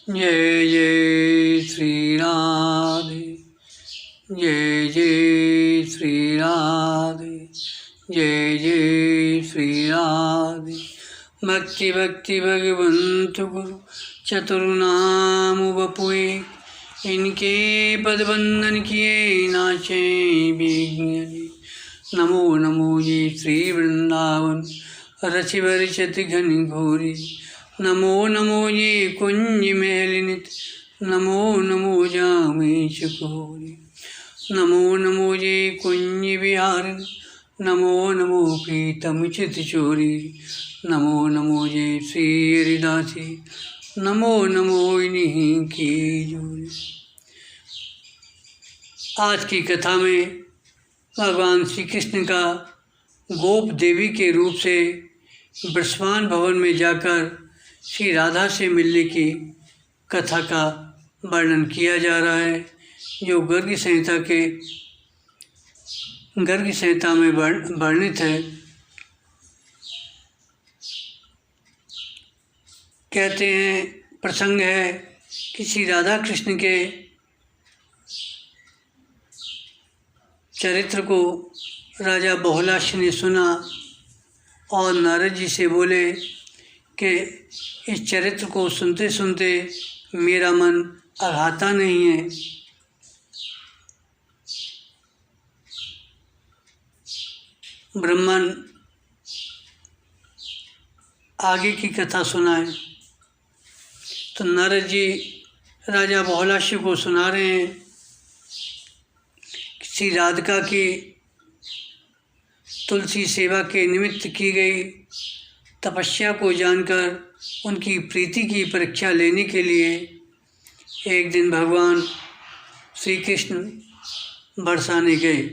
जय जय श्री राधे, जय जय श्री राधे, जय जय श्री राधे। भक्ति भक्ति भगवंत गुरु चतुर्नाम वपुए, इनके पद बंधन किए नाचे विघ्न। नमो नमो जी श्री वृंदावन रचि बरचति घन घोरी। नमो नमो ये कुंज मेलिनित, नमो नमो जामे चकोरी। नमो नमो ये कुंज विहारिन, नमो नमो प्रीतम चित चोरी। नमो नमो ये श्री हरिदासी, नमो नमो इन्हीं की जोरी। आज की कथा में भगवान श्री कृष्ण का गोप देवी के रूप से वृषभान भवन में जाकर श्री राधा से मिलने की कथा का वर्णन किया जा रहा है, जो गर्ग संहिता में वर्णित है। कहते हैं, प्रसंग है कि श्री राधा कृष्ण के चरित्र को राजा बहुलाश ने सुना और नारद जी से बोले कि इस चरित्र को सुनते सुनते मेरा मन अघाता नहीं है। ब्रह्मन आगे की कथा सुनाए। तो नारद जी राजा बहुलाश को सुना रहे हैं, श्री राधिका की तुलसी सेवा के निमित्त की गई तपस्या को जानकर उनकी प्रीति की परीक्षा लेने के लिए एक दिन भगवान श्री कृष्ण बरसाने गए।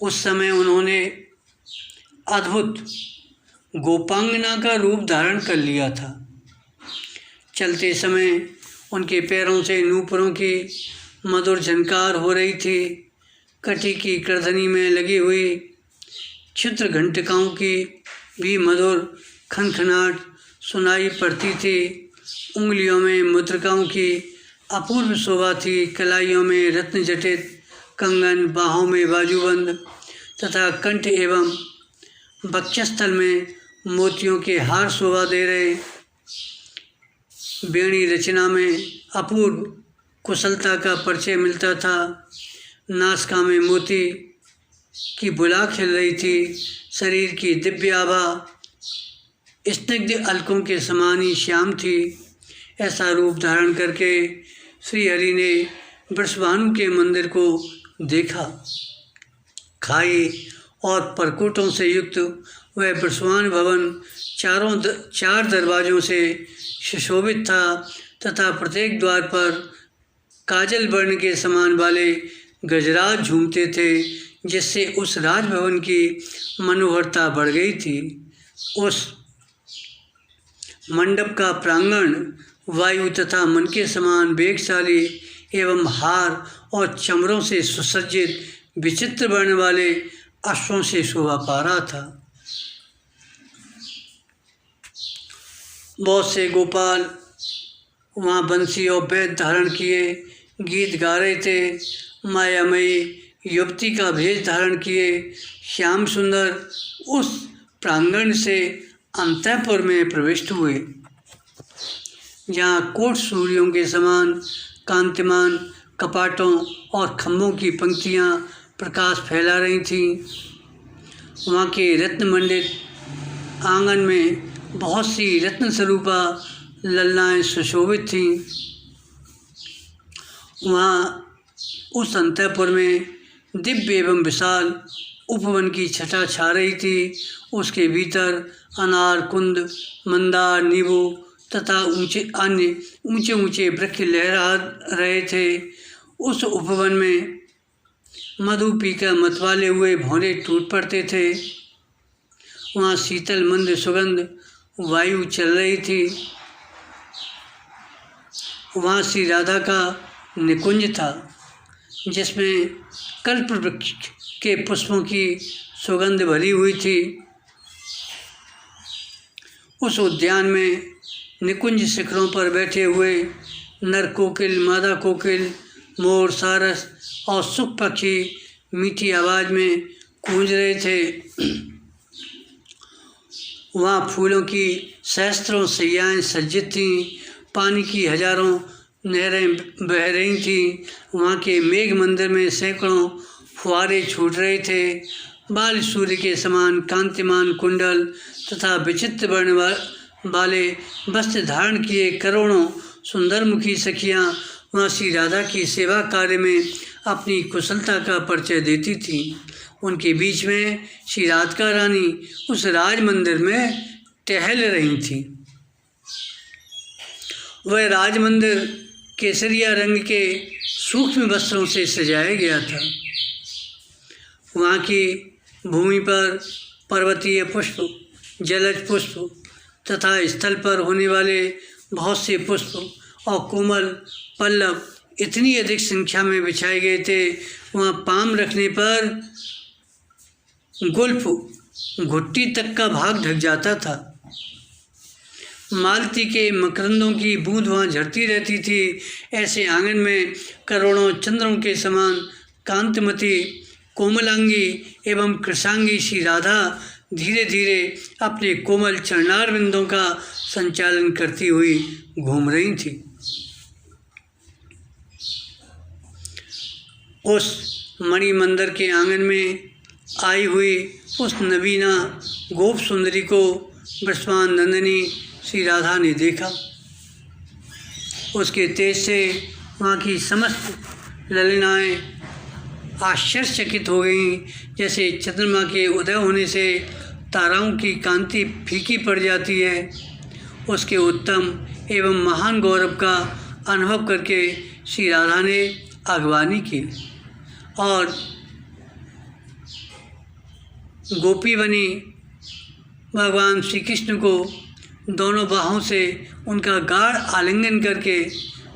उस समय उन्होंने अद्भुत गोपांगना का रूप धारण कर लिया था। चलते समय उनके पैरों से नूपुरों की मधुर झनकार हो रही थी। कटी की करधनी में लगी हुई क्षुद्र घंटिकाओं की भी मधुर खनखनाट सुनाई पड़ती थी। उंगलियों में मुद्रिकाओं की अपूर्व शोभा थी। कलाइयों में रत्न जटित कंगन, बाहों में बाजूबंद तथा कंठ एवं वक्षस्थल में मोतियों के हार शोभा दे रहे। बेणी रचना में अपूर्व कुशलता का परिचय मिलता था। नासिका में मोती की बुला खिल रही थी। शरीर की दिव्य आभा स्निग्ध अलकों के समान ही श्याम थी। ऐसा रूप धारण करके श्री हरि ने वृषभानु के मंदिर को देखा। खाई और परकोटों से युक्त वह वृषभान भवन चार दरवाज़ों से सुशोभित था तथा प्रत्येक द्वार पर काजल वर्ण के समान वाले गजराज झूमते थे, जिससे उस राजभवन की मनोहरता बढ़ गई थी। उस मंडप का प्रांगण वायु तथा मन के समान वेगशाली एवं हार और चमरों से सुसज्जित विचित्र वर्ण वाले अश्वों से शोभा पा रहा था। बहुत से गोपाल वहाँ बंसी और बैद धारण किए गीत गा रहे थे। मायामयी युवती का भेष धारण किए श्याम सुंदर उस प्रांगण से अंतःपुर में प्रविष्ट हुए, जहाँ कोट सूर्यों के समान कांतिमान कपाटों और खम्भों की पंक्तियाँ प्रकाश फैला रही थीं। वहाँ के रत्नमंडित आंगन में बहुत सी रत्न स्वरूपा ललनाएँ सुशोभित थीं। वहाँ उस अंतःपुर में दिव्य एवं विशाल उपवन की छटा छा रही थी। उसके भीतर अनार, कुंद, मंदार, नींबू तथा अन्य ऊंचे वृक्ष लहरा रहे थे। उस उपवन में मधु पीकर मतवाले हुए भौरे टूट पड़ते थे। वहाँ शीतल मंद सुगंध वायु चल रही थी। वहाँ श्री राधा का निकुंज था, जिसमें कल्प वृक्ष के पुष्पों की सुगंध भरी हुई थी। उस उद्यान में निकुंज शिखरों पर बैठे हुए नर कोकिल, मादा कोकिल, मोर, सारस और सुख पक्षी मीठी आवाज़ में गूंज रहे थे। वहाँ फूलों की सहस्त्रों सैयाएँ सज्जित थीं, पानी की हजारों नहरें बह रही थीं। वहाँ के मेघ मंदिर में सैकड़ों फुहारे छूट रहे थे। बाल सूर्य के समान कांतिमान कुंडल तथा विचित्र वर्ण वाले वस्त्र धारण किए करोड़ों सुंदरमुखी सखियाँ वहाँ श्री राधा की सेवा कार्य में अपनी कुशलता का परिचय देती थीं। उनके बीच में श्री राधिका रानी उस राज मंदिर में टहल रही थीं। वह राज मंदिर केसरिया रंग के सूक्ष्म वस्त्रों से सजाया गया था। वहाँ की भूमि पर पर्वतीय पुष्प, जलज पुष्प तथा स्थल पर होने वाले बहुत से पुष्प और कोमल पल्लव इतनी अधिक संख्या में बिछाए गए थे। वहाँ पाम रखने पर गुल्फ घुट्टी तक का भाग ढक जाता था। मालती के मकरंदों की बूंद वहाँ झड़ती रहती थी। ऐसे आंगन में करोड़ों चंद्रों के समान कांतिमती, कोमलांगी एवं कृशांगी श्री राधा धीरे धीरे अपने कोमल चरणार बिंदों का संचालन करती हुई घूम रही थी। उस मणि मंदिर के आंगन में आई हुई उस नवीना गोप सुंदरी को वृषभान नंदिनी श्री राधा ने देखा। उसके तेज से वहाँ की समस्त ललिनाएँ आश्चर्यचकित हो गईं, जैसे चंद्रमा के उदय होने से ताराओं की कांति फीकी पड़ जाती है। उसके उत्तम एवं महान गौरव का अनुभव करके श्री राधा ने अगवानी की और गोपी बनी भगवान श्री कृष्ण को दोनों बाहों से उनका गाढ़ आलिंगन करके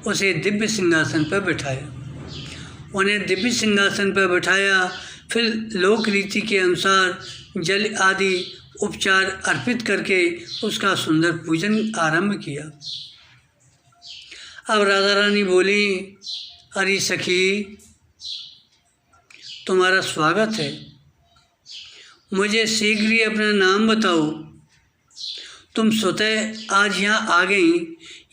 उसे दिव्य सिंहासन पर बिठाया। उन्हें दिव्य सिंहासन पर बिठाया। फिर लोक रीति के अनुसार जल आदि उपचार अर्पित करके उसका सुंदर पूजन आरंभ किया। अब राधा रानी बोली, अरे सखी, तुम्हारा स्वागत है। मुझे शीघ्र ही अपना नाम बताओ। तुम स्वतः आज यहाँ आ गई,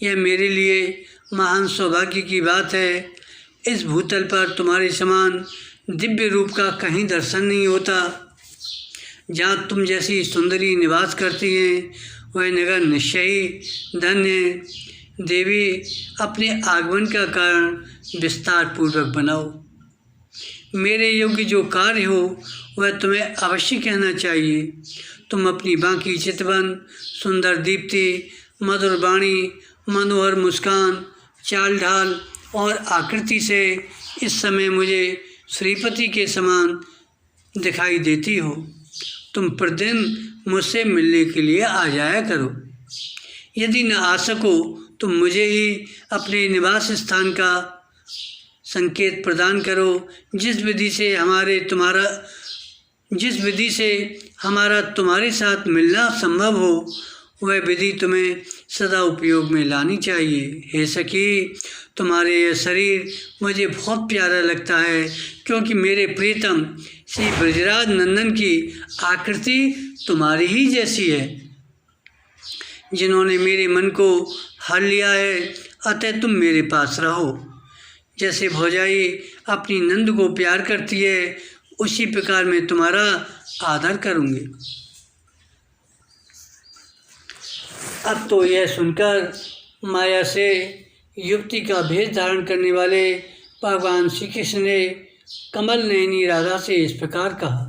यह मेरे लिए महान सौभाग्य की बात है। इस भूतल पर तुम्हारे समान दिव्य रूप का कहीं दर्शन नहीं होता। जहाँ तुम जैसी सुंदरी निवास करती हैं, वह नगर निश्चय ही धन्य है। देवी, अपने आगमन का कारण विस्तार पूर्वक बनाओ। मेरे योग्य जो कार्य हो वह तुम्हें अवश्य कहना चाहिए। तुम अपनी बांकी चितवन, सुंदर दीप्ति, मधुर वाणी, मनोहर मुस्कान, चाल ढाल और आकृति से इस समय मुझे श्रीपति के समान दिखाई देती हो। तुम प्रतिदिन मुझसे मिलने के लिए आ जाया करो। यदि न आ सको तो मुझे ही अपने निवास स्थान का संकेत प्रदान करो। जिस विधि से हमारा तुम्हारे साथ मिलना संभव हो, वह विधि तुम्हें सदा उपयोग में लानी चाहिए। हे सखी, तुम्हारे यह शरीर मुझे बहुत प्यारा लगता है, क्योंकि मेरे प्रीतम श्री ब्रजराज नंदन की आकृति तुम्हारी ही जैसी है, जिन्होंने मेरे मन को हर लिया है। अतः तुम मेरे पास रहो। जैसे भौजाई अपनी नंद को प्यार करती है, उसी प्रकार मैं तुम्हारा आदर करूँगी। अब तो यह सुनकर माया से युक्ति का भेष धारण करने वाले भगवान श्री कृष्ण ने कमल नयनी राधा से इस प्रकार कहा।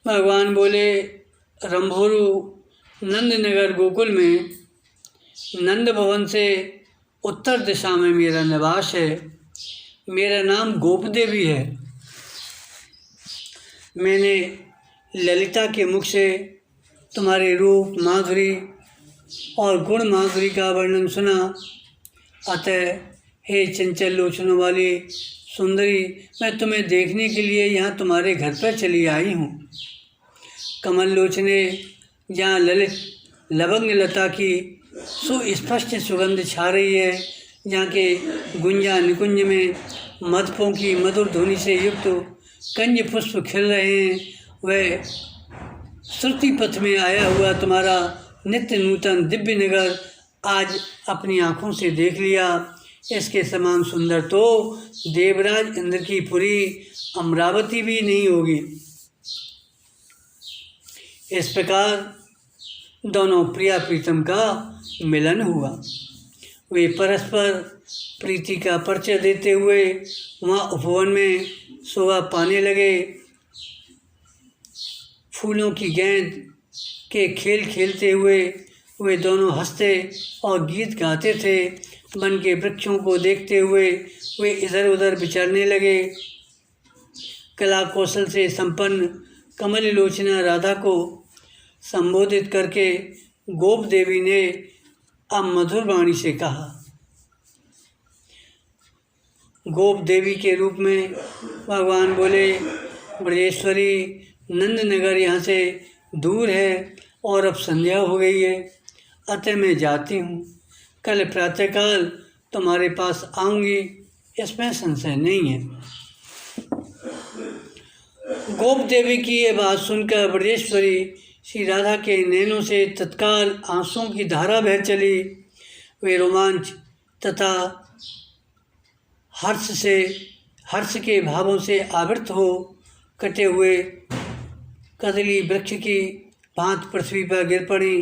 भगवान बोले, रंभोरु नंदनगर गोकुल में नंद भवन से उत्तर दिशा में मेरा निवास है। मेरा नाम गोप देवी है। मैंने ललिता के मुख से तुम्हारे रूप, माधुरी और गुण माधुरी का वर्णन सुना। अतः हे चंचल लोचनों वाली सुंदरी, मैं तुम्हें देखने के लिए यहाँ तुम्हारे घर पर चली आई हूँ। कमल लोचने जहाँ ललित लवंग लता की सुस्पष्ट सुगंध छा रही है, जहाँ के गुंजा निकुंज में मधुपों की मधुर ध्वनि से युक्त कंज पुष्प खिल रहे हैं, वह श्रुति पथ में आया हुआ तुम्हारा नित्य नूतन दिव्य नगर आज अपनी आँखों से देख लिया। इसके समान सुंदर तो देवराज इंद्र की पुरी अमरावती भी नहीं होगी। इस प्रकार दोनों प्रिया प्रीतम का मिलन हुआ। वे परस्पर प्रीति का परिचय देते हुए वहाँ उपवन में शोभा पाने लगे। फूलों की गेंद के खेल खेलते हुए वे दोनों हंसते और गीत गाते थे। वन के वृक्षों को देखते हुए वे इधर उधर विचरने लगे। कला कौशल से संपन्न कमल लोचना राधा को संबोधित करके गोप देवी ने अब मधुर वाणी से कहा। गोप देवी के रूप में भगवान बोले, ब्रजेश्वरी, नंद नगर यहाँ से दूर है और अब संध्या हो गई है, अतः मैं जाती हूँ। कल प्रातःकाल तुम्हारे पास आऊँगी, इसमें संशय नहीं है। गोप देवी की ये बात सुनकर ब्रजेश्वरी श्री राधा के नैनों से तत्काल आंसुओं की धारा बह चली। वे रोमांच तथा हर्ष के भावों से आवृत हो कटे हुए कदली वृक्ष की भांत पृथ्वी पर गिर पड़ी।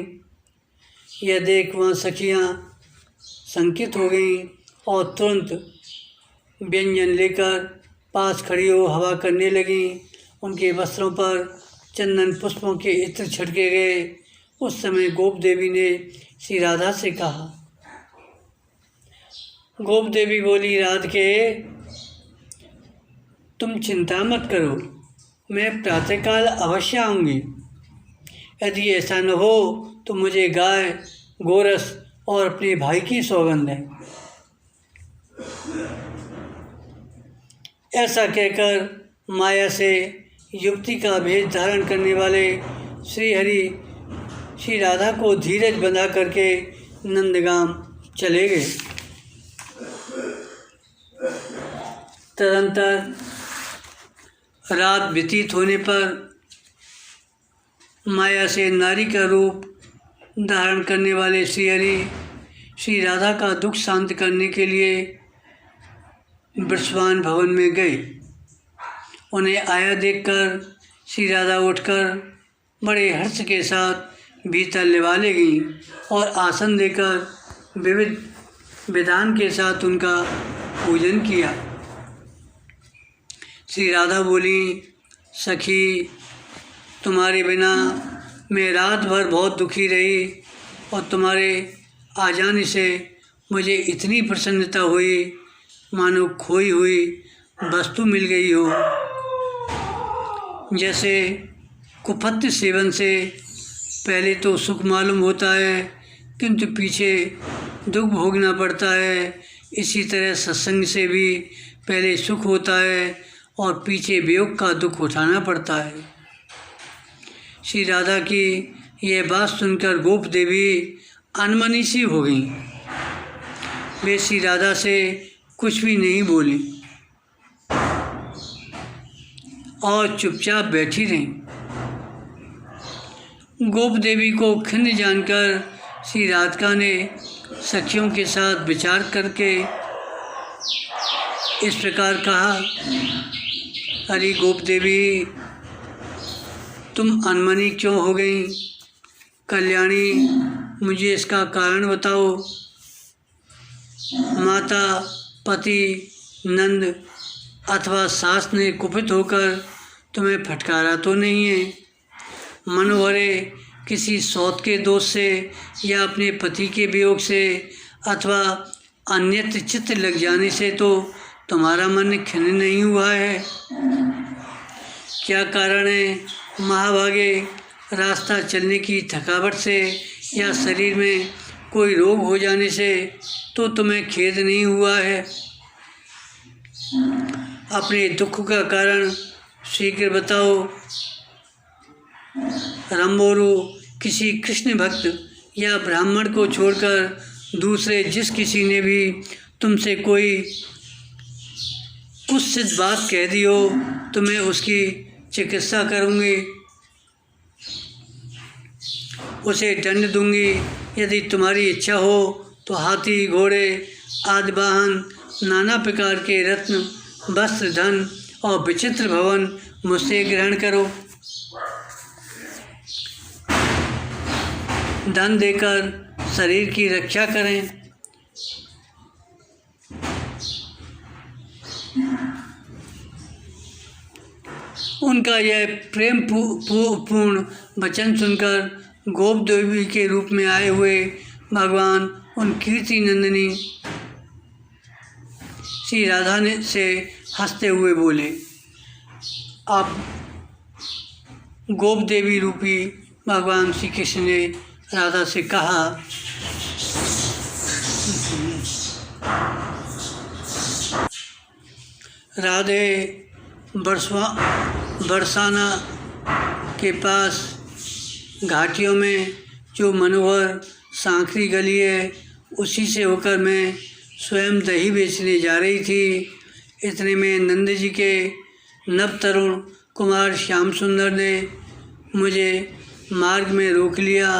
यह देख वहाँ सखियाँ संकित हो गईं और तुरंत व्यंजन लेकर पास खड़ी हो हवा करने लगीं। उनके वस्त्रों पर चंदन पुष्पों के इत्र छिड़के गए। उस समय गोप देवी ने श्री राधा से कहा। गोप देवी बोली, राधके, तुम चिंता मत करो, मैं प्रातःकाल अवश्य आऊँगी। यदि ऐसा न हो तो मुझे गाय, गोरस और अपने भाई की सौगंध है। ऐसा कहकर माया से युक्ति का भेद धारण करने वाले श्रीहरि श्री राधा को धीरज बंधा करके नंदगाम चले गए। तदंतर रात व्यतीत होने पर माया से नारी का रूप धारण करने वाले श्रीहरि श्री राधा का दुख शांत करने के लिए वृषभान भवन में गए। उन्हें आया देखकर श्री राधा उठकर बड़े हर्ष के साथ भीतर ले गईं और आसन देकर विविध विधान के साथ उनका पूजन किया। श्री राधा बोली, सखी, तुम्हारे बिना मैं रात भर बहुत दुखी रही और तुम्हारे आ जाने से मुझे इतनी प्रसन्नता हुई मानो खोई हुई वस्तु मिल गई हो। जैसे कुपथ्य सेवन से पहले तो सुख मालूम होता है किंतु पीछे दुख भोगना पड़ता है, इसी तरह सत्संग से भी पहले सुख होता है और पीछे वियोग का दुख उठाना पड़ता है। श्री राधा की यह बात सुनकर गोप देवी अनमनी सी हो गई। वे श्री राधा से कुछ भी नहीं बोली और चुपचाप बैठी रहीं। गोप देवी को खिन्न जानकर श्री राधिका ने सखियों के साथ विचार करके इस प्रकार कहा, अरे गोप देवी, तुम अनमनी क्यों हो गई? कल्याणी, मुझे इसका कारण बताओ। माता, पति, नंद अथवा सास ने कुपित होकर तुम्हें फटकारा तो नहीं है? मनोहरे किसी सौत के दोष से या अपने पति के वियोग से अथवा अन्यत्र चित्त लग जाने से तो तुम्हारा मन खिन्न नहीं हुआ है? क्या कारण है? महाभागे रास्ता चलने की थकावट से या शरीर में कोई रोग हो जाने से तो तुम्हें खेद नहीं हुआ है? अपने दुख का कारण शीघ्र बताओ। रंबोरू किसी कृष्ण भक्त या ब्राह्मण को छोड़कर दूसरे जिस किसी ने भी तुमसे कोई कुत्सित बात कह दी हो तो मैं उसकी चिकित्सा करूँगी, उसे दंड दूंगी। यदि तुम्हारी इच्छा हो तो हाथी, घोड़े आदि वाहन, नाना प्रकार के रत्न, वस्त्र, धन और विचित्र भवन मुझसे ग्रहण करो। धन देकर शरीर की रक्षा करें। उनका यह प्रेम पूर्ण वचन सुनकर गोप देवी के रूप में आए हुए भगवान उन कीर्ति नंदिनी श्री राधा ने से हंसते हुए बोले। अब गोप देवी रूपी भगवान श्री कृष्ण ने राधा से कहा, राधे, बरसाना के पास घाटियों में जो मनोहर सांकरी गली है, उसी से होकर मैं स्वयं दही बेचने जा रही थी। इतने में नंद जी के नव तरुण कुमार श्याम सुंदर ने मुझे मार्ग में रोक लिया।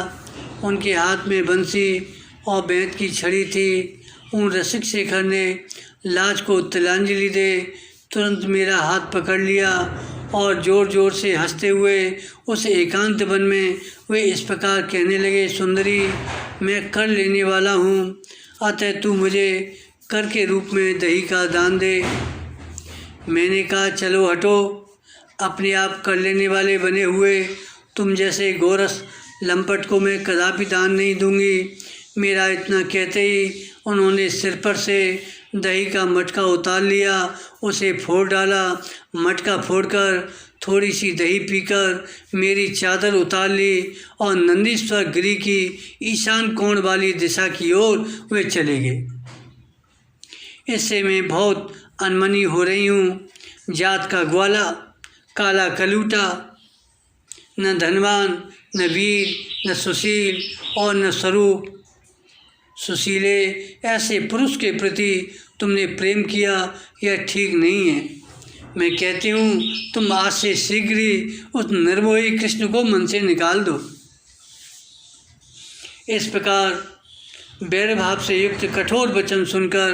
उनके हाथ में बंसी और बेंत की छड़ी थी। उन रसिक शेखर ने लाज को तिलांजलि दे तुरंत मेरा हाथ पकड़ लिया और ज़ोर ज़ोर से हंसते हुए उस एकांत वन में वे इस प्रकार कहने लगे, सुंदरी, मैं कर लेने वाला हूँ, अतः तू मुझे कर के रूप में दही का दान दे। मैंने कहा, चलो हटो, अपने आप कर लेने वाले बने हुए तुम जैसे गोरस लंपट को मैं कदापि दान नहीं दूंगी। मेरा इतना कहते ही उन्होंने सिर पर से दही का मटका उतार लिया, उसे फोड़ डाला। मटका फोड़कर थोड़ी सी दही पीकर मेरी चादर उतार ली और नंदीश्वर गिरी की ईशान कोण वाली दिशा की ओर वे चले गए। इससे मैं बहुत अनमनी हो रही हूँ। जात का ग्वाला, काला कलूटा, न धनवान, न वीर, न सुशील और न स्वरूप सुशीले ऐसे पुरुष के प्रति तुमने प्रेम किया, यह ठीक नहीं है। मैं कहती हूँ तुम आज से शीघ्र ही उस निर्मोही कृष्ण को मन से निकाल दो। इस प्रकार बैर भाव से युक्त कठोर वचन सुनकर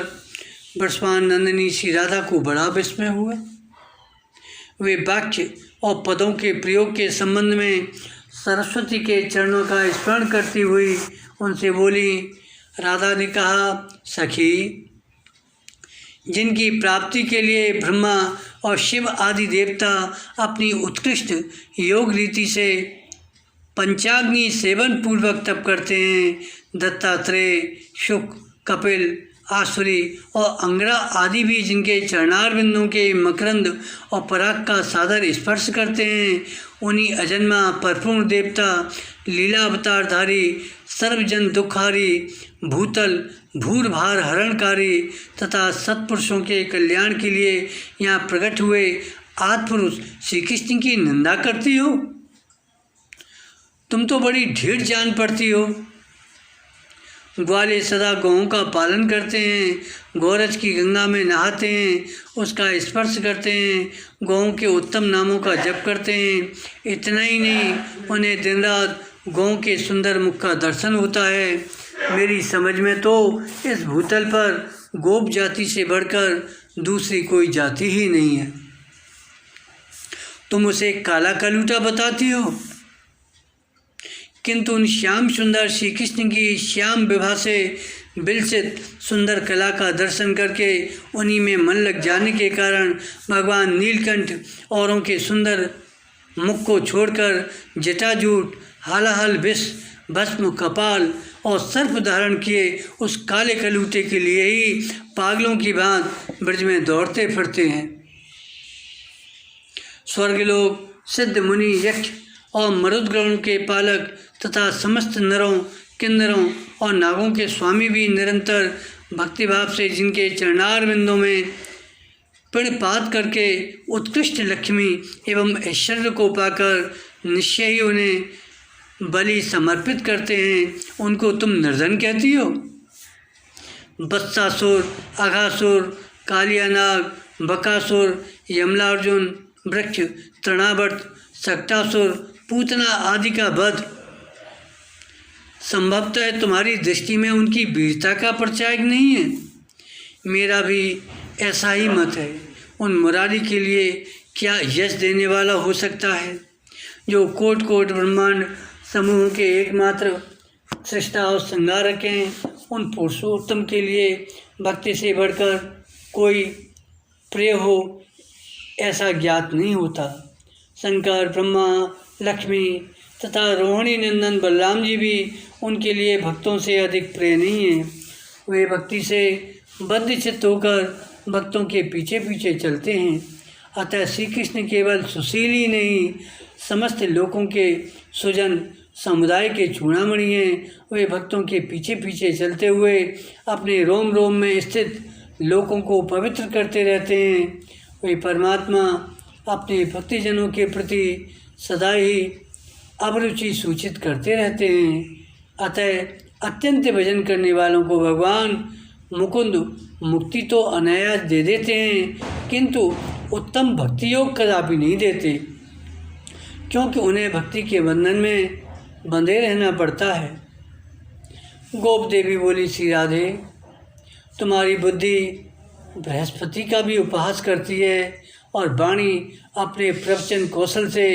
बरसमान नंदिनी श्री राधा को बड़ा विस्मय हुआ। वे वाक्य और पदों के प्रयोग के संबंध में सरस्वती के चरणों का स्मरण करती हुई उनसे बोली। राधा ने कहा, सखी, जिनकी प्राप्ति के लिए ब्रह्मा और शिव आदि देवता अपनी उत्कृष्ट योग रीति से पंचाग्नि सेवन पूर्वक तप करते हैं, दत्तात्रेय, शुक, कपिल, आसुरी और अंगरा आदि भी जिनके चरणारविंदों के मकरंद और पराग का सादर स्पर्श करते हैं, उन्हीं अजन्मा परपूर्ण देवता, लीला अवतारधारी, सर्वजन दुखारी, भूतल भूरभार हरणकारी तथा सत्पुरुषों के कल्याण के लिए यहाँ प्रकट हुए आदिपुरुष श्री कृष्ण की निंदा करती हो। तुम तो बड़ी ढीठ जान पड़ती हो। ग्वाले सदा गौओं का पालन करते हैं, गोरज की गंगा में नहाते हैं, उसका स्पर्श करते हैं, गौओं के उत्तम नामों का जप करते हैं। इतना ही नहीं, उन्हें दिन रात गौओं के सुंदर मुख का दर्शन होता है। मेरी समझ में तो इस भूतल पर गोप जाति से बढ़कर दूसरी कोई जाति ही नहीं है। तुम उसे काला कलूटा बताती हो, किंतु उन श्याम सुंदर श्री कृष्ण की श्याम विभा से विलसित सुंदर कला का दर्शन करके उन्हीं में मन लग जाने के कारण भगवान नीलकंठ औरों के सुंदर मुख को छोड़कर जटाजूट, हालाहल विष, भस्म, कपाल और सर्प धारण किए उस काले कलूटे के लिए ही पागलों की भांति ब्रज में दौड़ते फिरते हैं। स्वर्गलोक, सिद्ध, मुनि, यक्ष और मरुदगणों के पालक तथा समस्त नरों, किन्नरों और नागों के स्वामी भी निरंतर भक्तिभाव से जिनके चरणार बिंदों में प्रणपात करके उत्कृष्ट लक्ष्मी एवं ऐश्वर्य को पाकर निश्चय ही उन्हें बलि समर्पित करते हैं, उनको तुम निर्धन कहती हो। वत्सासुर, अघासुर, कालियानाग, बकासुर, यमलार्जुन, वृक्ष, तृणावर्त, सक्टासुर, पूतना आदि का वध संभवतः तुम्हारी दृष्टि में उनकी वीरता का परिचायक नहीं है। मेरा भी ऐसा ही मत है। उन मुरारी के लिए क्या यश देने वाला हो सकता है, जो कोट कोट ब्रह्मांड समूह के एकमात्र सृष्टा और संहारक हैं। उन पुरुषोत्तम के लिए भक्ति से बढ़कर कोई प्रिय हो ऐसा ज्ञात नहीं होता। शंकर, ब्रह्मा, लक्ष्मी तथा रोहिणी नंदन बलराम जी भी उनके लिए भक्तों से अधिक प्रिय नहीं हैं। वे भक्ति से बद्धचित्त होकर भक्तों के पीछे पीछे चलते हैं। अतः श्री कृष्ण केवल सुशील ही नहीं, समस्त लोगों के सुजन समुदाय के चूड़ामणि हैं। वे भक्तों के पीछे पीछे चलते हुए अपने रोम रोम में स्थित लोगों को पवित्र करते रहते हैं। वे परमात्मा अपने भक्तजनों के प्रति सदा ही अभिरुचि सूचित करते रहते हैं। अतः अत्यंत भजन करने वालों को भगवान मुकुंद मुक्ति तो अनायास दे देते हैं, किंतु उत्तम भक्ति योग कदापि नहीं देते, क्योंकि उन्हें भक्ति के बंधन में बंधे रहना पड़ता है। गोप देवी बोली, श्री राधे, तुम्हारी बुद्धि बृहस्पति का भी उपहास करती है और वाणी अपने प्रवचन कौशल से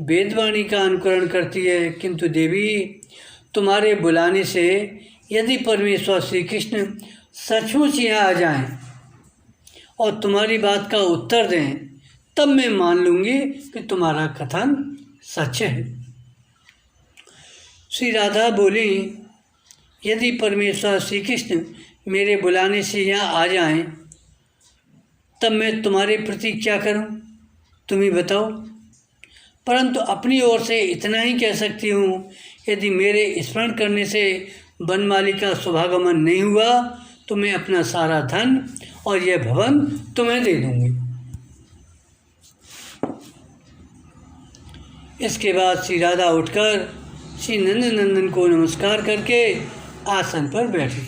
वेदवाणी का अनुकरण करती है, किंतु देवी तुम्हारे बुलाने से यदि परमेश्वर श्री कृष्ण सचमुच यहाँ आ जाएं और तुम्हारी बात का उत्तर दें, तब मैं मान लूँगी कि तुम्हारा कथन सच है। श्री राधा बोली, यदि परमेश्वर श्री कृष्ण मेरे बुलाने से यहाँ आ जाएं, तब मैं तुम्हारे प्रति क्या करूं, तुम ही बताओ। परंतु अपनी ओर से इतना ही कह सकती हूँ, यदि मेरे स्मरण करने से वनमाली का शुभागमन नहीं हुआ तो मैं अपना सारा धन और यह भवन तुम्हें दे दूँगी। इसके बाद श्री राधा उठकर श्री नंदन को नमस्कार करके आसन पर बैठी,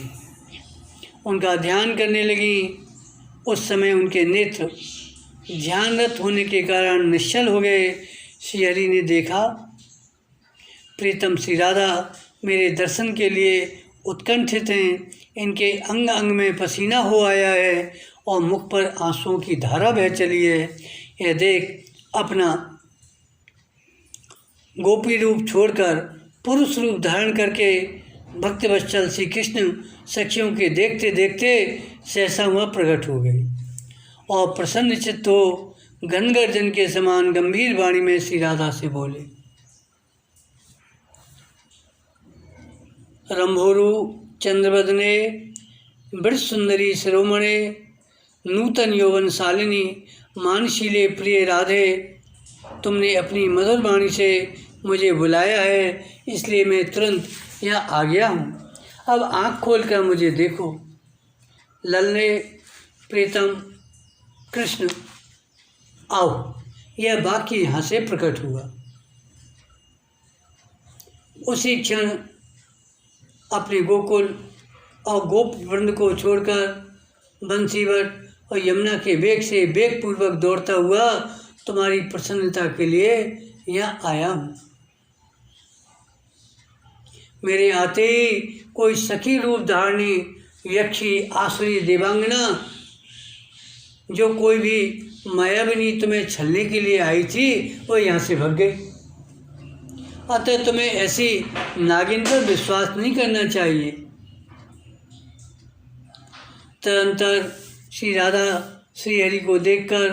उनका ध्यान करने लगी। उस समय उनके नेत्र ध्यानरत होने के कारण निश्चल हो गए। श्री हरि ने देखा, प्रीतम श्री राधा मेरे दर्शन के लिए उत्कंठित हैं, इनके अंग अंग में पसीना हो आया है और मुख पर आंसुओं की धारा बह चली है। यह देख अपना गोपी रूप छोड़कर पुरुष रूप धारण करके भक्तवत्सल श्री कृष्ण सखियों के देखते देखते सहसा हुआ प्रकट हो गई और प्रसन्न चित्त हो घनगर्जन के समान गंभीर वाणी में श्री राधा से बोले, रंभोरु चंद्रवदने वृष सुंदरी शिरोमणे नूतन यौवन शालिनी मानशीले प्रिय राधे, तुमने अपनी मधुर वाणी से मुझे बुलाया है, इसलिए मैं तुरंत यहाँ आ गया हूँ। अब आँख खोलकर मुझे देखो। ललने प्रीतम कृष्ण आओ, यह वाक्य यहाँ से प्रकट हुआ। उसी क्षण अपने गोकुल और गोप वृंद को छोड़कर बंसीवट और यमुना के वेग से वेगपूर्वक दौड़ता हुआ तुम्हारी प्रसन्नता के लिए यहाँ आया हूँ। मेरे आते ही कोई सखी रूप धारणी यक्षी आसुरी देवांगना, जो कोई भी मायाविनी तुम्हें छलने के लिए आई थी, वो यहाँ से भाग गई। अतः तुम्हें ऐसी नागिन पर विश्वास नहीं करना चाहिए। तदंतर श्री राधा श्री हरि को देखकर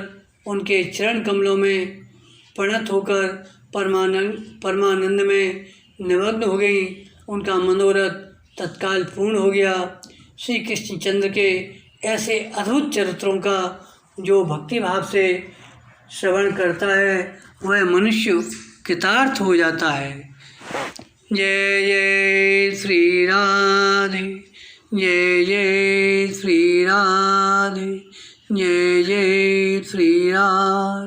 उनके चरण कमलों में प्रणत होकर परमानंद में निमग्न हो गई। उनका मनोरथ तत्काल पूर्ण हो गया। श्री कृष्णचंद्र के ऐसे अद्भुत चरित्रों का जो भक्तिभाव से श्रवण करता है वह मनुष्य कृतार्थ हो जाता है। जय जय श्री राधे, जय जय श्री राधे, जय जय श्री राधे।